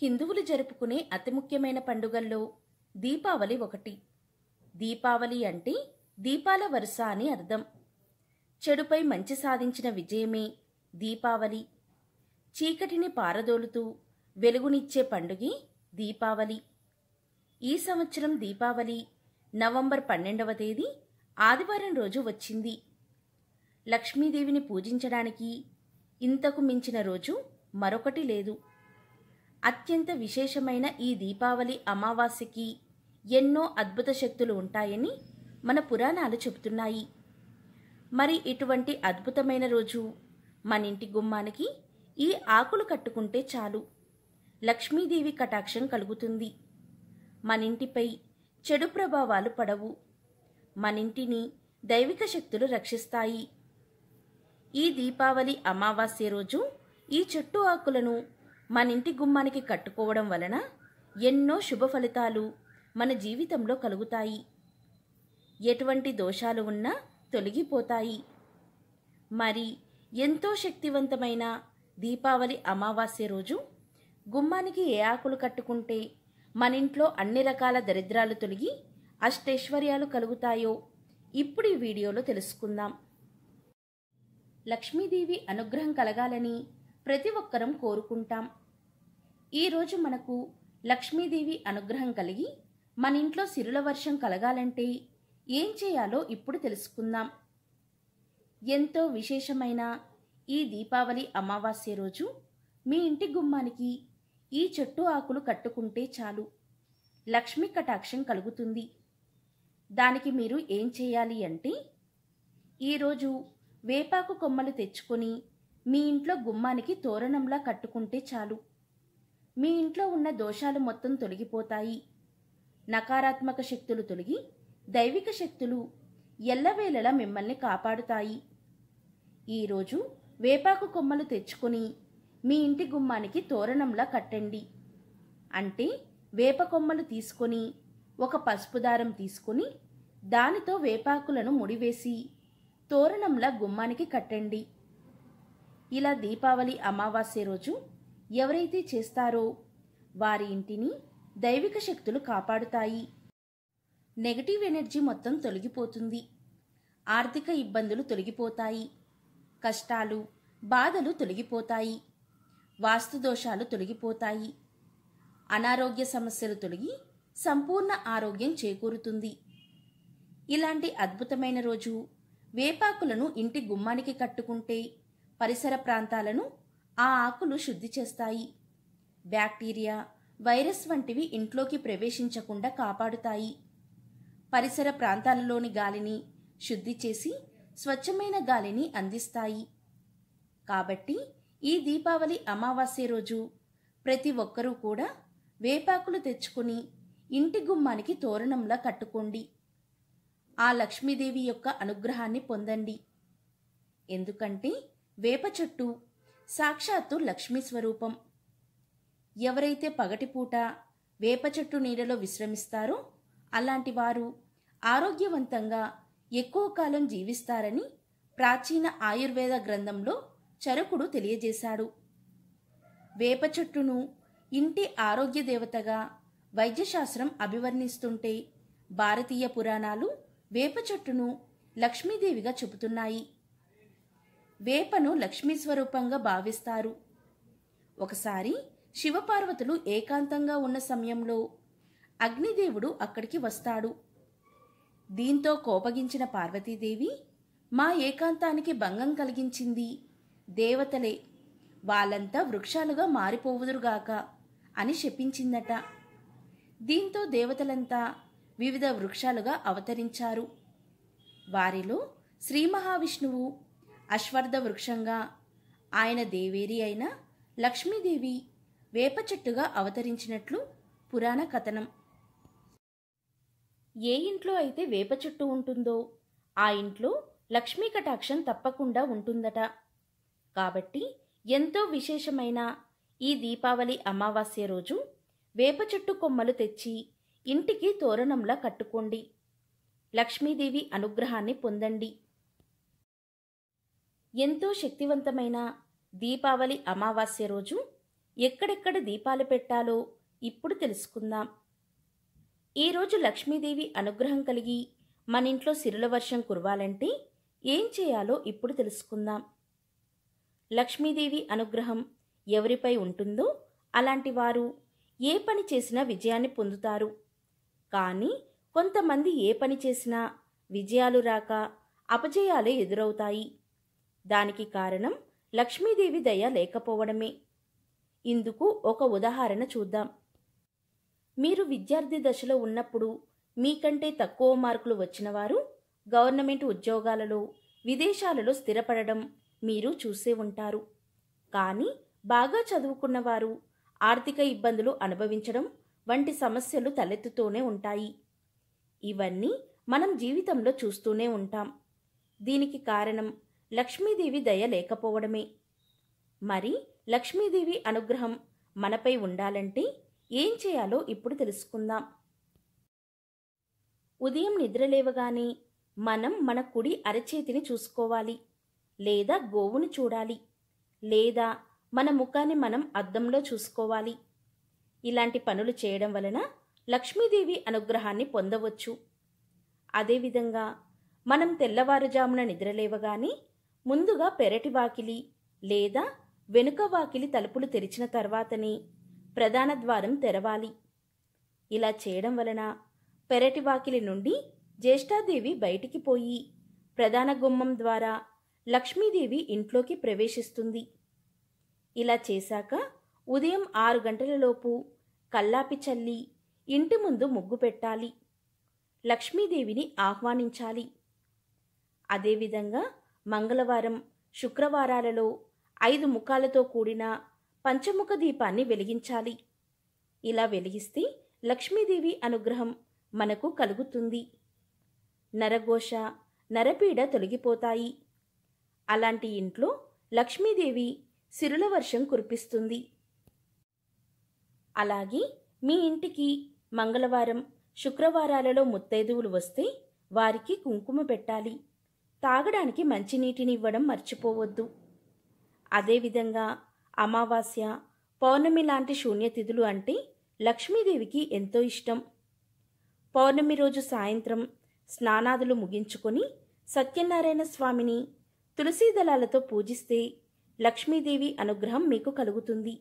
హిందువులు జరుపుకునే అతి ముఖ్యమైన పండుగల్లో దీపావళి ఒకటి. దీపావళి అంటే దీపాల వరుస అని అర్థం. చెడుపై మంచి సాధించిన విజయమే దీపావళి. చీకటిని పారదోలుతూ వెలుగునిచ్చే పండుగే దీపావళి. ఈ సంవత్సరం దీపావళి నవంబర్ 12వ తేదీ ఆదివారం రోజు వచ్చింది. లక్ష్మీదేవిని పూజించడానికి ఇంతకు మించిన రోజు మరొకటి లేదు. అత్యంత విశేషమైన ఈ దీపావళి అమావాస్యకి ఎన్నో అద్భుత శక్తులు ఉంటాయని మన పురాణాలు చెబుతున్నాయి. మరి ఇటువంటి అద్భుతమైన రోజు మన ఇంటి గుమ్మానికి ఈ ఆకులు కట్టుకుంటే చాలు, లక్ష్మీదేవి కటాక్షం కలుగుతుంది. మనింటిపై చెడు ప్రభావాలు పడవు. మనింటిని దైవిక శక్తులు రక్షిస్తాయి. ఈ దీపావళి అమావాస్య రోజు ఈ చెట్టు ఆకులను మనింటి గుమ్మానికి కట్టుకోవడం వలన ఎన్నో శుభ ఫలితాలు మన జీవితంలో కలుగుతాయి. ఎటువంటి దోషాలు ఉన్నా తొలగిపోతాయి. మరి ఎంతో శక్తివంతమైన దీపావళి అమావాస్య రోజు గుమ్మానికి ఏ ఆకులు కట్టుకుంటే మనింట్లో అన్ని రకాల దరిద్రాలు తొలగి అష్టైశ్వర్యాలు కలుగుతాయో ఇప్పుడు ఈ వీడియోలో తెలుసుకుందాం. లక్ష్మీదేవి అనుగ్రహం కలగాలని ప్రతి ఒక్కరం కోరుకుంటాం. ఈరోజు మనకు లక్ష్మీదేవి అనుగ్రహం కలిగి మన ఇంట్లో సిరుల వర్షం కలగాలంటే ఏం చేయాలో ఇప్పుడు తెలుసుకుందాం. ఎంతో విశేషమైన ఈ దీపావళి అమావాస్య రోజు మీ ఇంటి గుమ్మానికి ఈ చెట్టు ఆకులు కట్టుకుంటే చాలు, లక్ష్మీ కటాక్షం కలుగుతుంది. దానికి మీరు ఏం చేయాలి అంటే, ఈరోజు వేపాకు కొమ్మలు తెచ్చుకొని మీ ఇంట్లో గుమ్మానికి తోరణంలా కట్టుకుంటే చాలు. మీ ఇంట్లో ఉన్న దోషాలు మొత్తం తొలగిపోతాయి. నకారాత్మక శక్తులు తొలగి దైవిక శక్తులు ఎల్లవేళలా మిమ్మల్ని కాపాడుతాయి. ఈరోజు వేపాకు కొమ్మలు తెచ్చుకొని మీ ఇంటి గుమ్మానికి తోరణంలా కట్టండి. అంటే వేప కొమ్మలు తీసుకొని ఒక పసుపు దారం తీసుకొని దానితో వేపాకులను ముడివేసి తోరణంలా గుమ్మానికి కట్టండి. ఇలా దీపావళి అమావాస్య రోజు ఎవరైతే చేస్తారో వారి ఇంటిని దైవిక శక్తులు కాపాడుతాయి. నెగటివ్ ఎనర్జీ మొత్తం తొలగిపోతుంది. ఆర్థిక ఇబ్బందులు తొలగిపోతాయి. కష్టాలు బాధలు తొలగిపోతాయి. వాస్తు దోషాలు తొలగిపోతాయి. అనారోగ్య సమస్యలు తొలగి సంపూర్ణ ఆరోగ్యం చేకూరుతుంది. ఇలాంటి అద్భుతమైన రోజు వేపాకులను ఇంటి గుమ్మానికి కట్టుకుంటే పరిసర ప్రాంతాలను ఆ ఆకులు శుద్ధి చేస్తాయి. బ్యాక్టీరియా, వైరస్ వంటివి ఇంట్లోకి ప్రవేశించకుండా కాపాడుతాయి. పరిసర ప్రాంతాలలోని గాలిని శుద్ధి చేసి స్వచ్ఛమైన గాలిని అందిస్తాయి. కాబట్టి ఈ దీపావళి అమావాస్య రోజు ప్రతి ఒక్కరూ కూడా వేపాకులు తెచ్చుకొని ఇంటి గుమ్మానికి తోరణంలా కట్టుకోండి. ఆ లక్ష్మీదేవి యొక్క అనుగ్రహాన్ని పొందండి. ఎందుకంటే వేప చెట్టు సాక్షాత్తు లక్ష్మీ స్వరూపం. ఎవరైతే పగటిపూట వేప చెట్టు నీడలో విశ్రమిస్తారో అలాంటి వారు ఆరోగ్యవంతంగా ఎక్కువ కాలం జీవిస్తారని ప్రాచీన ఆయుర్వేద గ్రంథంలో చరకుడు తెలియజేశాడు. వేప చెట్టును ఇంటి ఆరోగ్య దేవతగా వైద్యశాస్త్రం అభివర్ణిస్తుంటే భారతీయ పురాణాలు వేప చెట్టును లక్ష్మీదేవిగా చెబుతున్నాయి. వేపను లక్ష్మీ స్వరూపంగా భావిస్తారు. ఒకసారి శివపార్వతులు ఏకాంతంగా ఉన్న సమయంలో అగ్నిదేవుడు అక్కడికి వస్తాడు. దీంతో కోపగించిన పార్వతీదేవి, మా ఏకాంతానికి భంగం కలిగించింది దేవతలే, వాళ్ళంతా వృక్షాలుగా మారిపోవుదురుగాక అని శపించిందట. దీంతో దేవతలంతా వివిధ వృక్షాలుగా అవతరించారు. వారిలో శ్రీ మహావిష్ణువు అశ్వర్థ వృక్షంగా, ఆయన దేవేరి అయిన లక్ష్మీదేవి వేప చెట్టుగా అవతరించినట్లు పురాణ కథనం. ఏ ఇంట్లో అయితే వేప చెట్టు ఉంటుందో ఆ ఇంట్లో లక్ష్మీ కటాక్షం తప్పకుండా ఉంటుందట. కాబట్టి ఎంతో విశేషమైన ఈ దీపావళి అమావాస్య రోజు వేప చెట్టు కొమ్మలు తెచ్చి ఇంటికి తోరణంలా కట్టుకోండి. లక్ష్మీదేవి అనుగ్రహాన్ని పొందండి. ఎంతో శక్తివంతమైన దీపావళి అమావాస్య రోజు ఎక్కడెక్కడ దీపాలు పెట్టాలో ఇప్పుడు తెలుసుకుందాం. ఈరోజు లక్ష్మీదేవి అనుగ్రహం కలిగి మన ఇంట్లో సిరుల వర్షం కురవాలంటే ఏం చేయాలో ఇప్పుడు తెలుసుకుందాం. లక్ష్మీదేవి అనుగ్రహం ఎవరిపై ఉంటుందో అలాంటి వారు ఏ పని చేసినా విజయాన్ని పొందుతారు. కానీ కొంతమంది ఏ పని చేసినా విజయాలు రాక అపజయాలే ఎదురవుతాయి. దానికి కారణం లక్ష్మీదేవి దయ లేకపోవడమే. ఇందుకు ఒక ఉదాహరణ చూద్దాం. మీరు విద్యార్థి దశలో ఉన్నప్పుడు మీకంటే తక్కువ మార్కులు వచ్చిన వారు గవర్నమెంట్ ఉద్యోగాలలో, విదేశాలలో స్థిరపడడం మీరు చూసే ఉంటారు. కానీ బాగా చదువుకున్నవారు ఆర్థిక ఇబ్బందులు అనుభవించడం వంటి సమస్యలు తలెత్తుతూనే ఉంటాయి. ఇవన్నీ మనం జీవితంలో చూస్తూనే ఉంటాం. దీనికి కారణం లక్ష్మీదేవి దయ లేకపోవడమే. మరి లక్ష్మీదేవి అనుగ్రహం మనపై ఉండాలంటే ఏం చేయాలో ఇప్పుడు తెలుసుకుందాం. ఉదయం నిద్రలేవగానే మనం మన కుడి అరచేతిని చూసుకోవాలి, లేదా గోవుని చూడాలి, లేదా మన ముఖాన్ని మనం అద్దంలో చూసుకోవాలి. ఇలాంటి పనులు చేయడం వలన లక్ష్మీదేవి అనుగ్రహాన్ని పొందవచ్చు. అదేవిధంగా మనం తెల్లవారుజామున నిద్రలేవగానే ముందుగా పెరటి వాకిలి లేదా వెనుక వాకిలి తలుపులు తెరిచిన తర్వాతనే ప్రధాన ద్వారం తెరవాలి. ఇలా చేయడం వలన పెరటి వాకిలి నుండి జ్యేష్ఠాదేవి బయటికి పోయి ప్రధాన గుమ్మం ద్వారా లక్ష్మీదేవి ఇంట్లోకి ప్రవేశిస్తుంది. ఇలా చేశాక ఉదయం 6 గంటలలోపు కల్లాపి చల్లి ఇంటి ముందు ముగ్గు పెట్టాలి. లక్ష్మీదేవిని ఆహ్వానించాలి. అదేవిధంగా మంగళవారం, శుక్రవారాలలో 5 ముఖాలతో కూడిన పంచముఖ దీపాన్ని వెలిగించాలి. ఇలా వెలిగిస్తే లక్ష్మీదేవి అనుగ్రహం మనకు కలుగుతుంది. నరఘోష, నరపీడ తొలగిపోతాయి. అలాంటి ఇంట్లో లక్ష్మీదేవి సిరుల వర్షం కురిపిస్తుంది. అలాగే మీ ఇంటికి మంగళవారం, శుక్రవారాలలో ముత్తైదువులు వస్తే వారికి కుంకుమ పెట్టాలి. తాగడానికి మంచినీటిని ఇవ్వడం మర్చిపోవద్దు. అదేవిధంగా అమావాస్య, పౌర్ణమి లాంటి శూన్యతిథులు అంటే లక్ష్మీదేవికి ఎంతో ఇష్టం. పౌర్ణమి రోజు సాయంత్రం స్నానాదులు ముగించుకొని సత్యనారాయణ స్వామిని తులసీ దళాలతో పూజిస్తే లక్ష్మీదేవి అనుగ్రహం మీకు కలుగుతుంది.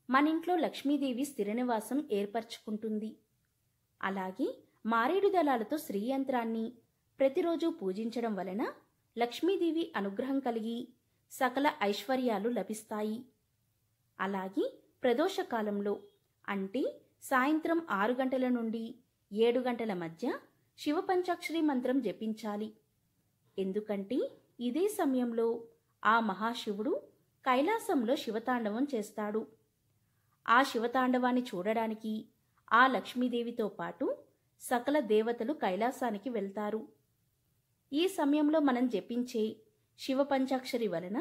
మన ఇంట్లో లక్ష్మీదేవి స్థిర నివాసం ఏర్పరచుకుంటుంది. అలాగే మారేడు దళాలతో శ్రీయంత్రాన్ని ప్రతిరోజు పూజించడం వలన లక్ష్మీదేవి అనుగ్రహం కలిగి సకల ఐశ్వర్యాలు లభిస్తాయి. అలాగే ప్రదోషకాలంలో అంటే సాయంత్రం 6 గంటల నుండి 7 గంటల మధ్య శివపంచాక్షరి మంత్రం జపించాలి. ఎందుకంటే ఇదే సమయంలో ఆ మహాశివుడు కైలాసంలో శివతాండవం చేస్తాడు. ఆ శివతాండవాన్ని చూడడానికి ఆ లక్ష్మీదేవితో పాటు సకల దేవతలు కైలాసానికి వెళ్తారు. ఈ సమయంలో మనం జపించే శివపంచాక్షరి వలన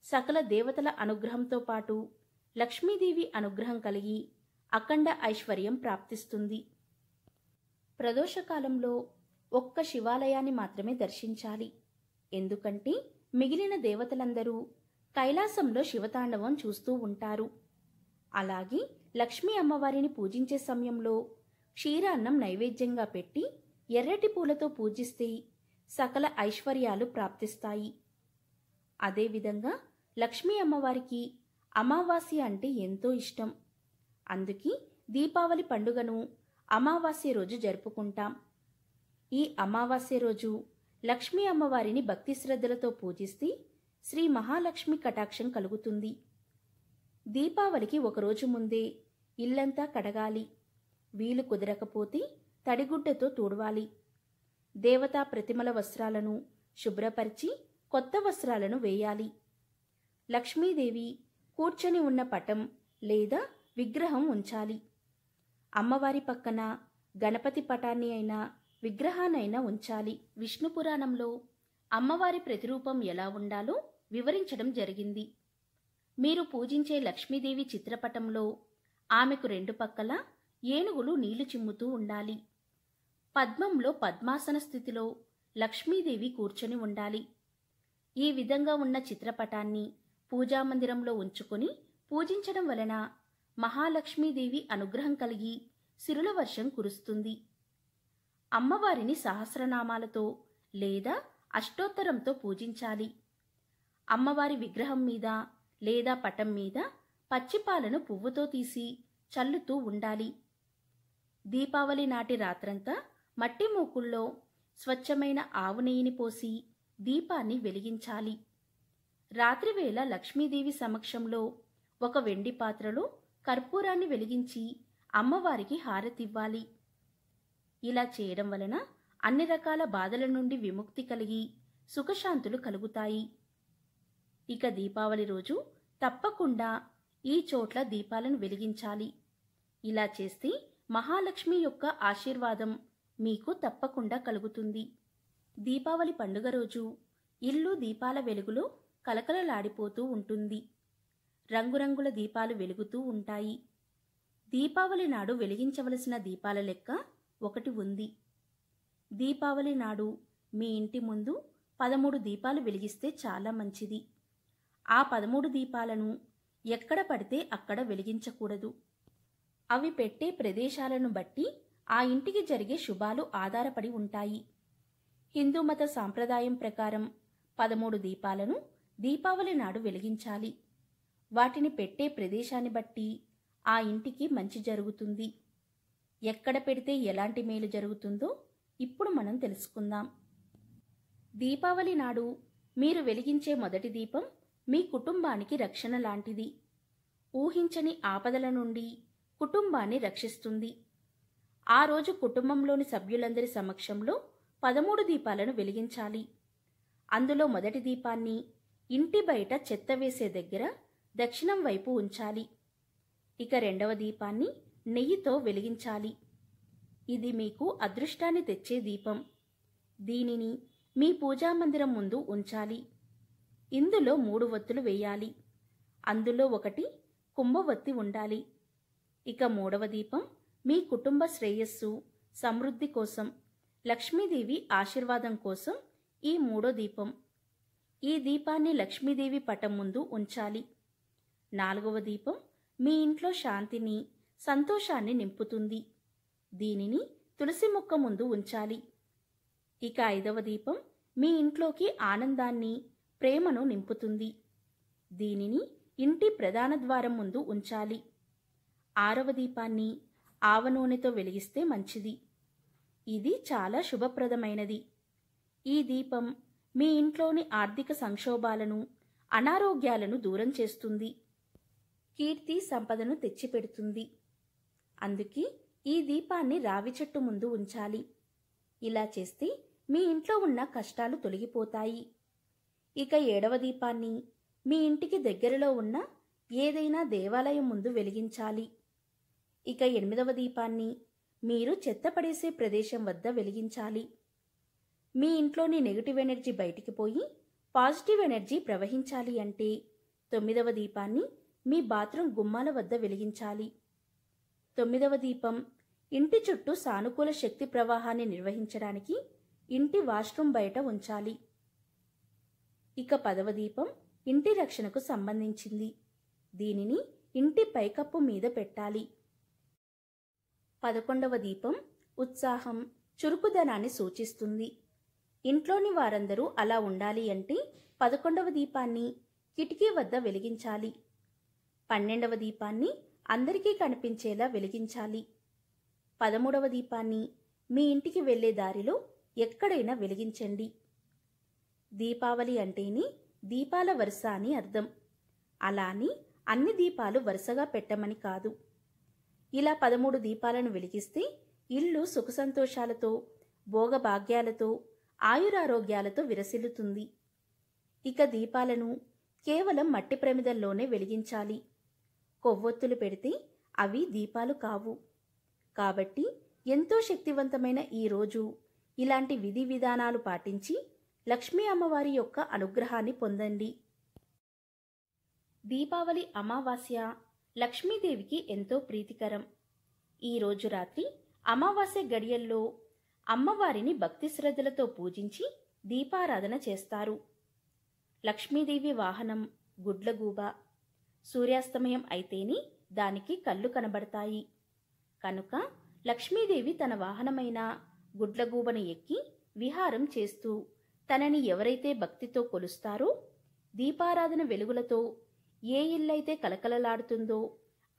సకల దేవతల అనుగ్రహంతో పాటు లక్ష్మీదేవి అనుగ్రహం కలిగి అఖండ ఐశ్వర్యం ప్రాప్తిస్తుంది. ప్రదోషకాలంలో ఒక్క శివాలయాన్ని మాత్రమే దర్శించాలి. ఎందుకంటే మిగిలిన దేవతలందరూ కైలాసంలో శివతాండవం చూస్తూ ఉంటారు. అలాగే లక్ష్మీ అమ్మవారిని పూజించే సమయంలో క్షీరాన్నం నైవేద్యంగా పెట్టి ఎర్రటి పూలతో పూజిస్తే సకల ఐశ్వర్యాలు ప్రాప్తిస్తాయి. అదేవిధంగా లక్ష్మీ అమ్మవారికి అమావాస్య అంటే ఎంతో ఇష్టం. అందుకే దీపావళి పండుగను అమావాస్య రోజు జరుపుకుంటాం. ఈ అమావాస్య రోజు లక్ష్మీ అమ్మవారిని భక్తి శ్రద్ధలతో పూజిస్తే శ్రీ మహాలక్ష్మి కటాక్షం కలుగుతుంది. దీపావళికి ఒకరోజు ముందే ఇల్లంతా కడగాలి. వీలు కుదరకపోతే తడిగుడ్డతో తుడవాలి. దేవతా ప్రతిమల వస్త్రాలను శుభ్రపరిచి కొత్త వస్త్రాలను వేయాలి. లక్ష్మీదేవి కూర్చొని ఉన్న పటం లేదా విగ్రహం ఉంచాలి. అమ్మవారి పక్కన గణపతి పటాన్ని అయినా విగ్రహాన్నైనా ఉంచాలి. విష్ణు పురాణంలో అమ్మవారి ప్రతిరూపం ఎలా ఉండాలో వివరించడం జరిగింది. మీరు పూజించే లక్ష్మీదేవి చిత్రపటంలో ఆమెకు 2 పక్కల ఏనుగులు నీళ్లు చిమ్ముతూ ఉండాలి. పద్మంలో పద్మాసన స్థితిలో లక్ష్మీదేవి కూర్చొని ఉండాలి. ఈ విధంగా ఉన్న చిత్రపటాన్ని పూజామందిరంలో ఉంచుకొని పూజించడం వలన మహాలక్ష్మీదేవి అనుగ్రహం కలిగి సిరుల వర్షం కురుస్తుంది. అమ్మవారిని సహస్రనామాలతో లేదా అష్టోత్తరంతో పూజించాలి. అమ్మవారి విగ్రహం మీద లేదా పటం మీద పచ్చిపాలను పువ్వుతో తీసి చల్లుతూ ఉండాలి. దీపావళి నాటి రాత్రంతా మట్టి మూకుల్లో స్వచ్ఛమైన ఆవు నెయ్యిని పోసి దీపాన్ని వెలిగించాలి. రాత్రివేళ లక్ష్మీదేవి సమక్షంలో ఒక వెండి పాత్రలో కర్పూరాన్ని వెలిగించి అమ్మవారికి హారతివ్వాలి. ఇలా చేయడం వలన అన్ని రకాల బాధల నుండి విముక్తి కలిగి సుఖశాంతులు కలుగుతాయి. ఇక దీపావళి రోజు తప్పకుండా ఈ చోట్ల దీపాలను వెలిగించాలి. ఇలా చేస్తే మహాలక్ష్మి యొక్క ఆశీర్వాదం మీకు తప్పకుండా కలుగుతుంది. దీపావళి పండుగ రోజు ఇల్లు దీపాల వెలుగులో కలకలలాడిపోతూ ఉంటుంది. రంగురంగుల దీపాలు వెలుగుతూ ఉంటాయి. దీపావళి నాడు వెలిగించవలసిన దీపాల లెక్క ఒకటి ఉంది. దీపావళి నాడు మీ ఇంటి ముందు 13 దీపాలు వెలిగిస్తే చాలా మంచిది. ఆ 13 దీపాలను ఎక్కడ పడితే అక్కడ వెలిగించకూడదు. అవి పెట్టే ప్రదేశాలను బట్టి ఆ ఇంటికి జరిగే శుభాలు ఆధారపడి ఉంటాయి. హిందూ మత సాంప్రదాయం ప్రకారం 13 దీపాలను దీపావళి నాడు వెలిగించాలి. వాటిని పెట్టే ప్రదేశాన్ని బట్టి ఆ ఇంటికి మంచి జరుగుతుంది. ఎక్కడ పెడితే ఎలాంటి మేలు జరుగుతుందో ఇప్పుడు మనం తెలుసుకుందాం. దీపావళి నాడు మీరు వెలిగించే మొదటి దీపం మీ కుటుంబానికి రక్షణ లాంటిది. ఊహించని ఆపదల నుండి కుటుంబాన్ని రక్షిస్తుంది. ఆ రోజు కుటుంబంలోని సభ్యులందరి సమక్షంలో 13 దీపాలను వెలిగించాలి. అందులో మొదటి దీపాన్ని ఇంటి బయట చెత్త వేసే దగ్గర దక్షిణం వైపు ఉంచాలి. ఇక రెండవ దీపాన్ని నెయ్యితో వెలిగించాలి. ఇది మీకు అదృష్టాన్ని తెచ్చే దీపం. దీనిని మీ పూజామందిరం ముందు ఉంచాలి. ఇందులో 3 ఒత్తులు వేయాలి. అందులో ఒకటి కుంభవత్తి ఉండాలి. ఇక మూడవ దీపం మీ కుటుంబ శ్రేయస్సు, సమృద్ధి కోసం, లక్ష్మీదేవి ఆశీర్వాదం కోసం ఈ మూడో దీపం. ఈ దీపాన్ని లక్ష్మీదేవి పటం ముందు ఉంచాలి. నాలుగవ దీపం మీ ఇంట్లో శాంతిని, సంతోషాన్ని నింపుతుంది. దీనిని తులసి మొక్క ముందు ఉంచాలి. ఇక ఐదవ దీపం మీ ఇంట్లోకి ఆనందాన్ని, ప్రేమను నింపుతుంది. దీనిని ఇంటి ప్రధాన ద్వారం ముందు ఉంచాలి. ఆరవ దీపాన్ని ఆవ నూనెతో వెలిగిస్తే మంచిది. ఇది చాలా శుభప్రదమైనది. ఈ దీపం మీ ఇంట్లోని ఆర్థిక సంక్షోభాలను, అనారోగ్యాలను దూరం చేస్తుంది. కీర్తి సంపదను తెచ్చిపెడుతుంది. అందుకే ఈ దీపాన్ని రావి చెట్టు ముందు ఉంచాలి. ఇలా చేస్తే మీ ఇంట్లో ఉన్న కష్టాలు తొలగిపోతాయి. ఇక ఏడవ దీపాన్ని మీ ఇంటికి దగ్గరలో ఉన్న ఏదైనా దేవాలయం ముందు వెలిగించాలి. ఇక ఎనిమిదవ దీపాన్ని మీరు చెత్త పడేసే ప్రదేశం వద్ద వెలిగించాలి. మీ ఇంట్లోని నెగటివ్ ఎనర్జీ బయటికి పోయి పాజిటివ్ ఎనర్జీ ప్రవహించాలి అంటే 9వ దీపాన్ని మీ బాత్రూమ్ గుమ్మాల వద్ద వెలిగించాలి. 9వ దీపం ఇంటి చుట్టూ సానుకూల శక్తి ప్రవాహాన్ని నిర్వహించడానికి ఇంటి వాష్రూమ్ బయట ఉంచాలి. ఇక 10వ దీపం ఇంటి రక్షణకు సంబంధించింది. దీనిని ఇంటి పైకప్పు మీద పెట్టాలి. 11వ దీపం ఉత్సాహం, చురుకుదనాన్ని సూచిస్తుంది. ఇంట్లోని వారందరూ అలా ఉండాలి అంటే 11వ దీపాన్ని కిటికీ వద్ద వెలిగించాలి. 12వ దీపాన్ని అందరికీ కనిపించేలా వెలిగించాలి. 13వ దీపాన్ని మీ ఇంటికి వెళ్లే దారిలో ఎక్కడైనా వెలిగించండి. దీపావళి అంటేనే దీపాల వరుస అని అర్థం. అలా అని అన్ని దీపాలు వరుసగా పెట్టమని కాదు. ఇలా 13 దీపాలను వెలిగిస్తే ఇల్లు సుఖసంతోషాలతో, భోగభాగ్యాలతో, ఆయురారోగ్యాలతో విరసిల్లుతుంది. ఇక దీపాలను కేవలం మట్టి ప్రమిదల్లోనే వెలిగించాలి. కొవ్వొత్తులు పెడితే అవి దీపాలు కావు. కాబట్టి ఎంతో శక్తివంతమైన ఈ రోజు ఇలాంటి విధి విధానాలు పాటించి లక్ష్మీ అమ్మవారి యొక్క అనుగ్రహాన్ని పొందండి. దీపావళి అమావాస్య లక్ష్మీదేవికి ఎంతో ప్రీతికరం. ఈ రోజు రాత్రి అమావాస్య గడియల్లో అమ్మవారిని భక్తి శ్రద్ధలతో పూజించి దీపారాధన చేస్తారు. లక్ష్మీదేవి వాహనం గుడ్లగూబ. సూర్యాస్తమయం అయితేనే దానికి కళ్ళు కనబడతాయి. కనుక లక్ష్మీదేవి తన వాహనమైన గుడ్లగూబను ఎక్కి విహారం చేస్తూ తనని ఎవరైతే భక్తితో కొలుస్తారో, దీపారాధన వెలుగులతో ఏ ఇల్లైతే కలకలలాడుతుందో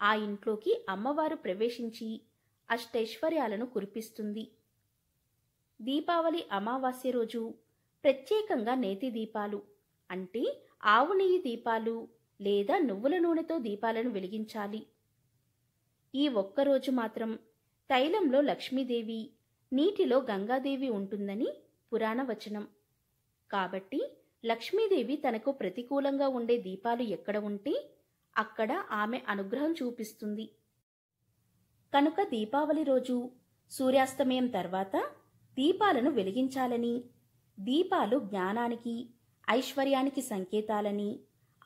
ఆ ఇంట్లోకి అమ్మవారు ప్రవేశించి అష్టైశ్వర్యాలను కురిపిస్తుంది. దీపావళి అమావాస్య రోజు ప్రత్యేకంగా నేతి దీపాలు అంటే ఆవు నెయ్యి దీపాలు లేదా నువ్వుల నూనెతో దీపాలను వెలిగించాలి. ఈ ఒక్కరోజు మాత్రం తైలంలో లక్ష్మీదేవి, నీటిలో గంగాదేవి ఉంటుందని పురాణ వచనం. కాబట్టి లక్ష్మీదేవి తనకు ప్రతికూలంగా ఉండే దీపాలు ఎక్కడ ఉంటే అక్కడ ఆమె అనుగ్రహం చూపిస్తుంది. కనుక దీపావళి రోజు సూర్యాస్తమయం తర్వాత దీపాలను వెలిగించాలని, దీపాలు జ్ఞానానికి, ఐశ్వర్యానికి సంకేతాలని,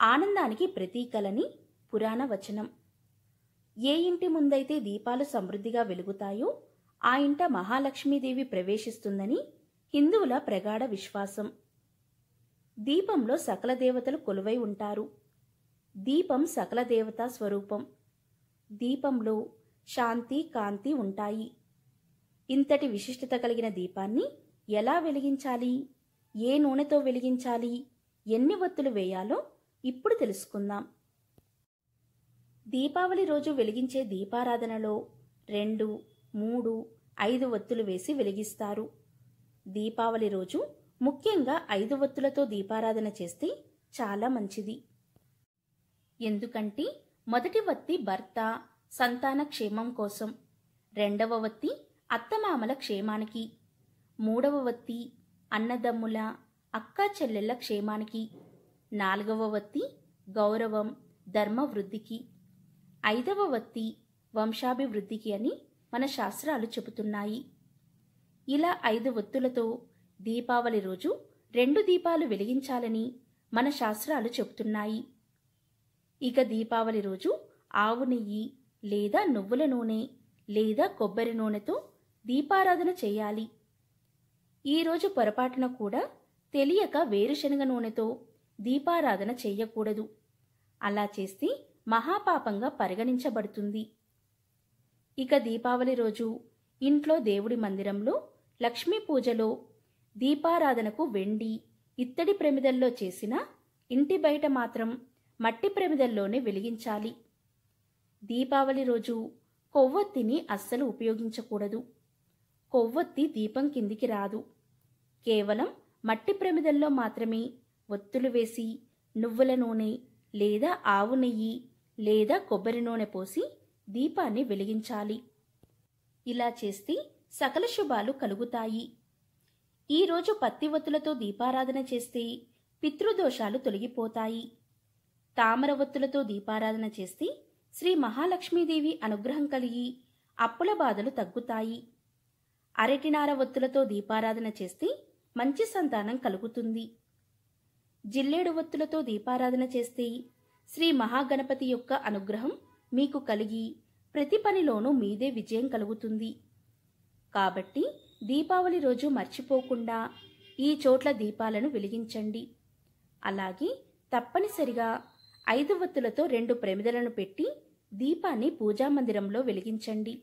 ఆనందానికి ప్రతీకలని పురాణ వచనం. ఏ ఇంటి ముందైతే దీపాలు సమృద్ధిగా వెలుగుతాయో ఆ ఇంట మహాలక్ష్మీదేవి ప్రవేశిస్తుందని హిందువుల ప్రగాఢ విశ్వాసం. దీపంలో సకల దేవతలు కొలువై ఉంటారు. దీపం సకల దేవతా స్వరూపం. దీపంలో శాంతి, కాంతి ఉంటాయి. ఇంతటి విశిష్టత కలిగిన దీపాన్ని ఎలా వెలిగించాలి, ఏ నూనెతో వెలిగించాలి, ఎన్ని ఒత్తులు వేయాలో ఇప్పుడు తెలుసుకుందాం. దీపావళి రోజు వెలిగించే దీపారాధనలో 2, 3, 5 ఒత్తులు వేసి వెలిగిస్తారు. దీపావళి రోజు ముఖ్యంగా 5 ఒత్తులతో దీపారాధన చేస్తే చాలా మంచిది. ఎందుకంటే మొదటి వత్తి భర్త, సంతాన క్షేమం కోసం, 2వ వత్తి అత్తమామల క్షేమానికి, 3వ వత్తి అన్నదమ్ముల, అక్కా చెల్లెళ్ల క్షేమానికి, 4వ వత్తి గౌరవం, ధర్మ వృద్ధికి, 5వ వత్తి వంశాభివృద్ధికి అని మన శాస్త్రాలు చెబుతున్నాయి. ఇలా 5 ఒత్తులతో దీపావళి రోజు 2 దీపాలు వెలిగించాలని మన శాస్త్రాలు చెబుతున్నాయి. ఇక దీపావళి రోజు ఆవు నెయ్యి లేదా నువ్వుల నూనె లేదా కొబ్బరి నూనెతో దీపారాధన చేయాలి. ఈరోజు పొరపాటున కూడా తెలియక వేరుశనగ నూనెతో దీపారాధన చెయ్యకూడదు. అలా చేస్తే మహాపాపంగా పరిగణించబడుతుంది. ఇక దీపావళి రోజు ఇంట్లో దేవుడి మందిరంలో లక్ష్మీ పూజలో దీపారాధనకు వెండి, ఇత్తడి ప్రమిదల్లో చేసిన, ఇంటి బయట మాత్రం మట్టి ప్రమిదల్లోనే వెలిగించాలి. దీపావళి రోజు కొవ్వొత్తిని అస్సలు ఉపయోగించకూడదు. కొవ్వొత్తి దీపం కిందికి రాదు. కేవలం మట్టి ప్రమిదల్లో మాత్రమే ఒత్తులు వేసి నువ్వుల నూనె లేదా ఆవు నెయ్యి లేదా కొబ్బరి నూనె పోసి దీపాన్ని వెలిగించాలి. ఇలా చేస్తే సకల శుభాలు కలుగుతాయి. ఈరోజు పత్తి ఒత్తులతో దీపారాధన చేస్తే పితృదోషాలు తొలగిపోతాయి. తామర ఒత్తులతో దీపారాధన చేస్తే శ్రీ మహాలక్ష్మీదేవి అనుగ్రహం కలిగి అప్పుల బాధలు తగ్గుతాయి. అరటినార ఒత్తులతో దీపారాధన చేస్తే మంచి సంతానం కలుగుతుంది. జిల్లేడు ఒత్తులతో దీపారాధన చేస్తే శ్రీ మహాగణపతి యొక్క అనుగ్రహం మీకు కలిగి ప్రతి పనిలోనూ మీదే విజయం కలుగుతుంది. కాబట్టి దీపావళి రోజు మర్చిపోకుండా ఈ చోట్ల దీపాలను వెలిగించండి. అలాగే తప్పనిసరిగా 5 ఒత్తులతో 2 ప్రమిదలను పెట్టి దీపాన్ని పూజామందిరంలో వెలిగించండి.